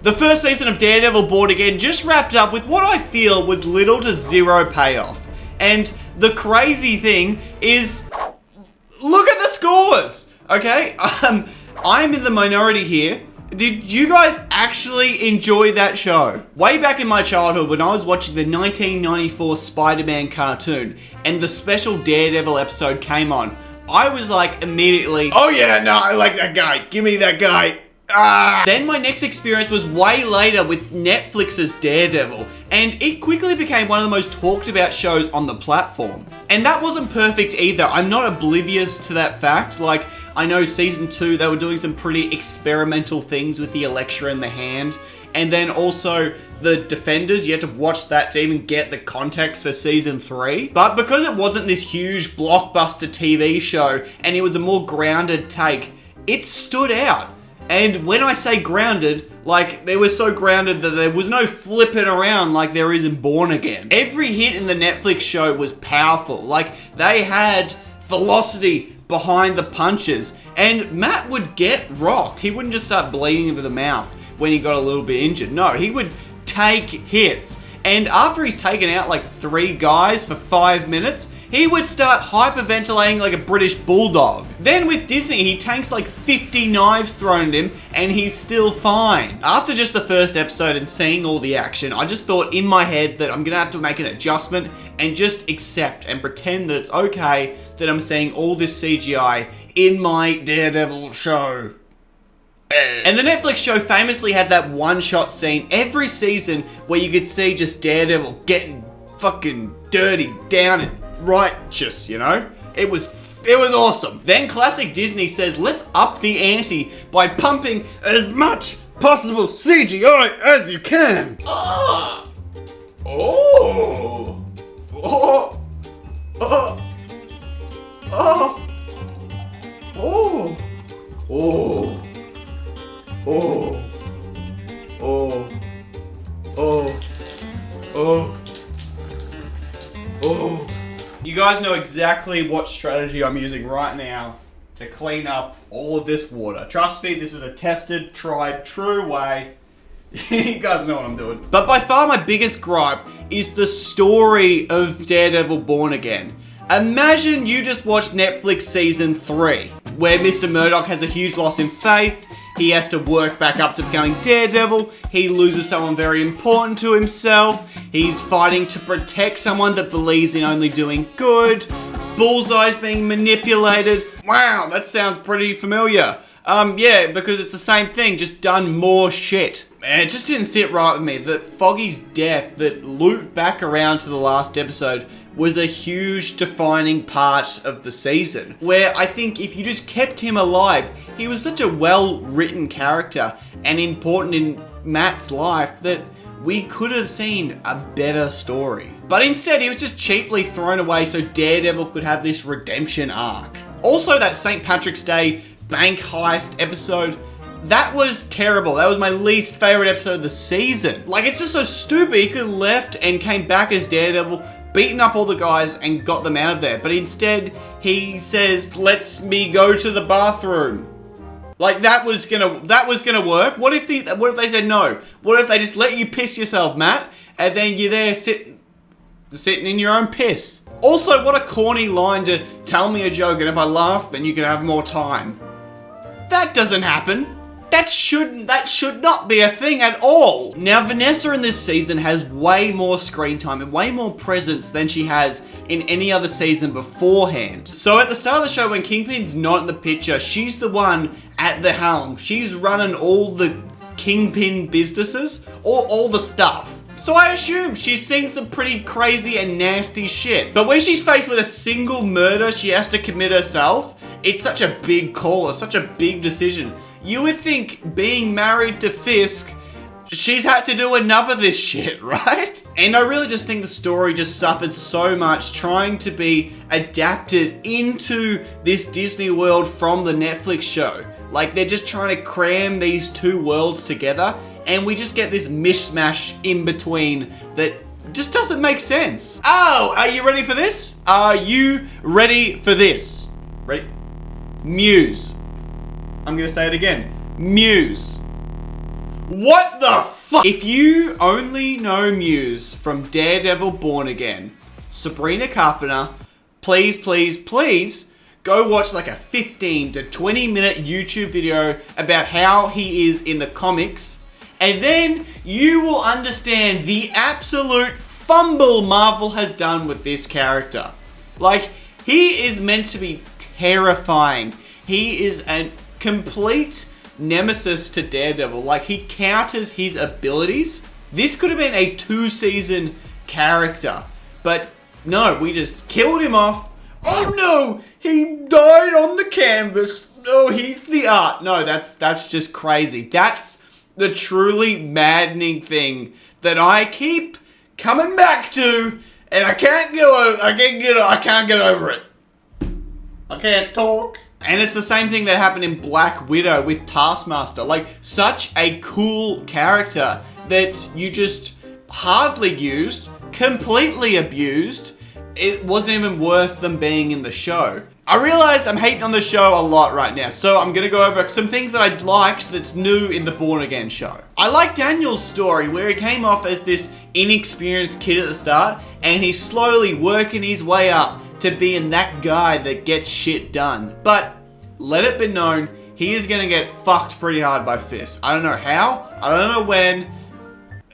The first season of Daredevil Born Again just wrapped up with what I feel was little to zero payoff. And the crazy thing is, look at the scores, okay? I'm in the minority here. Did you guys actually enjoy that show? Way back in my childhood when I was watching the 1994 Spider-Man cartoon and the special Daredevil episode came on, I was like immediately, oh yeah, no, I like that guy. Give me that guy. Ah. Then my next experience was way later with Netflix's Daredevil, and it quickly became one of the most talked about shows on the platform. And that wasn't perfect either. I'm not oblivious to that fact. Like, I know season 2, they were doing some pretty experimental things with the Elektra in the hand. And then also the Defenders, you had to watch that to even get the context for season 3. But because it wasn't this huge blockbuster TV show, and it was a more grounded take, it stood out. And when I say grounded, like, they were so grounded that there was no flipping around like there is in Born Again. Every hit in the Netflix show was powerful. Like, they had velocity behind the punches. And Matt would get rocked. He wouldn't just start bleeding over the mouth when he got a little bit injured. No, he would take hits. And after he's taken out like 3 guys for 5 minutes, he would start hyperventilating like a British bulldog. Then with Disney, he tanks like 50 knives thrown at him and he's still fine. After just the first episode and seeing all the action, I just thought in my head that I'm gonna have to make an adjustment and just accept and pretend that it's okay that I'm seeing all this CGI in my Daredevil show. And the Netflix show famously had that one-shot scene every season where you could see just Daredevil getting fucking dirty, down and righteous, you know? It was awesome. Then classic Disney says, let's up the ante by pumping as much possible CGI as you can. Oh. Oh. Oh. Oh. Oh. Oh. Oh. Oh. Oh. Oh. Oh. Oh. You guys know exactly what strategy I'm using right now to clean up all of this water. Trust me, this is a tested, tried, true way. You guys know what I'm doing. But by far my biggest gripe is the story of Daredevil Born Again. Imagine you just watched Netflix season 3, where Mr. Murdoch has a huge loss in faith. He has to work back up to becoming Daredevil. He loses someone very important to himself. He's fighting to protect someone that believes in only doing good. Bullseye's being manipulated. Wow, that sounds pretty familiar. Yeah, because it's the same thing, just done more shit. Man, it just didn't sit right with me that Foggy's death that looped back around to the last episode was a huge defining part of the season, where I think if you just kept him alive, he was such a well-written character and important in Matt's life that we could have seen a better story. But instead, he was just cheaply thrown away so Daredevil could have this redemption arc. Also, that St. Patrick's Day bank heist episode, that was terrible. That was my least favorite episode of the season. Like, it's just so stupid. He could have left and came back as Daredevil, beaten up all the guys and got them out of there. But instead, he says, "Let me go to the bathroom." Like, that was gonna work. What if they said no? What if they just let you piss yourself, Matt, and then you're there sitting in your own piss? Also, what a corny line to tell me a joke, and if I laugh, then you can have more time. That doesn't happen. That should not be a thing at all. Now, Vanessa in this season has way more screen time and way more presence than she has in any other season beforehand. So at the start of the show, when Kingpin's not in the picture, she's the one at the helm. She's running all the Kingpin businesses, all the stuff. So I assume she's seen some pretty crazy and nasty shit. But when she's faced with a single murder she has to commit herself, it's such a big call, it's such a big decision. You would think being married to Fisk, she's had to do enough of this shit, right? And I really just think the story just suffered so much trying to be adapted into this Disney world from the Netflix show. Like, they're just trying to cram these two worlds together, and we just get this mishmash in between that just doesn't make sense. Oh, are you ready for this? Are you ready for this? Ready? Muse. I'm gonna say it again. Muse. What the fuck? If you only know Muse from Daredevil Born Again, Sabrina Carpenter, please, please, please go watch like a 15 to 20 minute YouTube video about how he is in the comics, and then you will understand the absolute fumble Marvel has done with this character. Like, he is meant to be terrifying. He is a complete nemesis to Daredevil. Like, he counters his abilities. This could have been a 2-season character, but no, we just killed him off. Oh no, he died on the canvas. Oh, he's the art. No, that's just crazy. That's the truly maddening thing that I keep coming back to, and I can't get over it. I can't talk. And it's the same thing that happened in Black Widow with Taskmaster. Like, such a cool character that you just hardly used, completely abused. It wasn't even worth them being in the show. I realized I'm hating on the show a lot right now, so I'm gonna go over some things that I liked that's new in the Born Again show. I like Daniel's story, where he came off as this inexperienced kid at the start, and he's slowly working his way up to being that guy that gets shit done. But let it be known, he is gonna get fucked pretty hard by Fisk. I don't know how, I don't know when.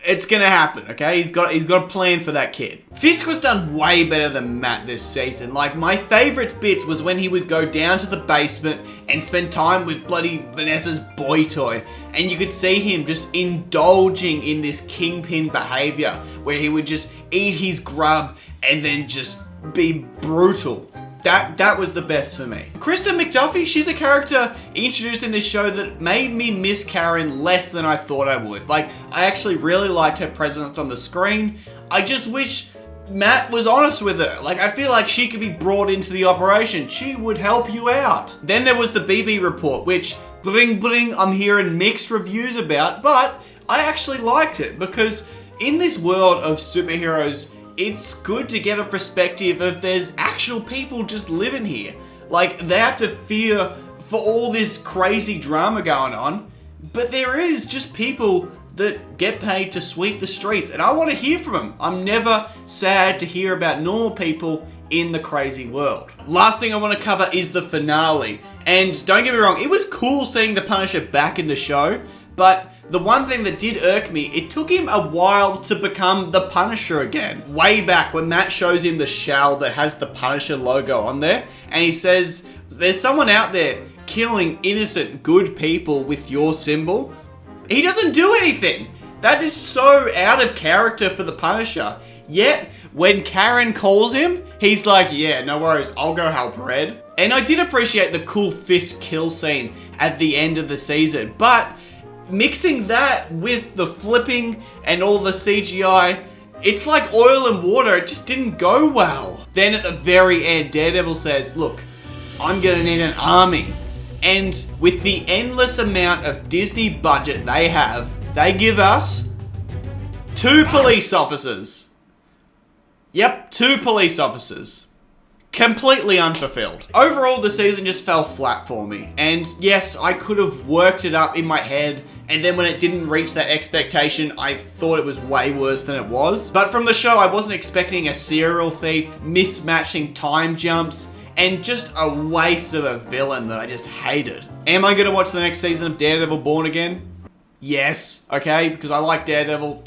It's gonna happen, okay? He's got a plan for that kid. Fisk was done way better than Matt this season. Like, my favorite bits was when he would go down to the basement and spend time with bloody Vanessa's boy toy. And you could see him just indulging in this kingpin behavior, where he would just eat his grub and then just be brutal. That was the best for me. Kristen McDuffie, she's a character introduced in this show that made me miss Karen less than I thought I would. Like, I actually really liked her presence on the screen. I just wish Matt was honest with her. Like, I feel like she could be brought into the operation. She would help you out. Then there was the BB report, which, I'm hearing mixed reviews about, but I actually liked it because in this world of superheroes, it's good to get a perspective of there's actual people just living here. Like, they have to fear for all this crazy drama going on, but there is just people that get paid to sweep the streets, and I want to hear from them. I'm never sad to hear about normal people in the crazy world. Last thing I want to cover is the finale, and don't get me wrong, it was cool seeing the Punisher back in the show, but the one thing that did irk me, it took him a while to become the Punisher again. Way back when Matt shows him the shell that has the Punisher logo on there, and he says, there's someone out there killing innocent, good people with your symbol. He doesn't do anything. That is so out of character for the Punisher. Yet, when Karen calls him, he's like, yeah, no worries, I'll go help Red. And I did appreciate the cool Fisk kill scene at the end of the season, but mixing that with the flipping and all the CGI, it's like oil and water. It just didn't go well. Then at the very end, Daredevil says, look, I'm gonna need an army. And with the endless amount of Disney budget they have, they give us 2 police officers. Yep, 2 police officers. Completely unfulfilled. Overall, the season just fell flat for me. And yes, I could have worked it up in my head, and then when it didn't reach that expectation, I thought it was way worse than it was. But from the show, I wasn't expecting a serial thief, mismatching time jumps, and just a waste of a villain that I just hated. Am I gonna watch the next season of Daredevil Born Again? Yes, okay, because I like Daredevil.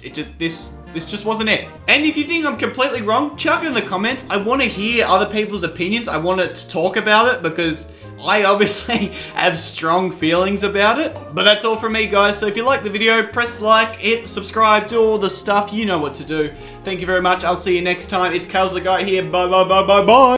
This just wasn't it. And if you think I'm completely wrong, chuck it in the comments. I want to hear other people's opinions. I want to talk about it because I obviously have strong feelings about it. But that's all from me, guys. So if you like the video, press like, hit subscribe, do all the stuff. You know what to do. Thank you very much. I'll see you next time. It's Kals the Guy here. Bye, bye, bye, bye, bye.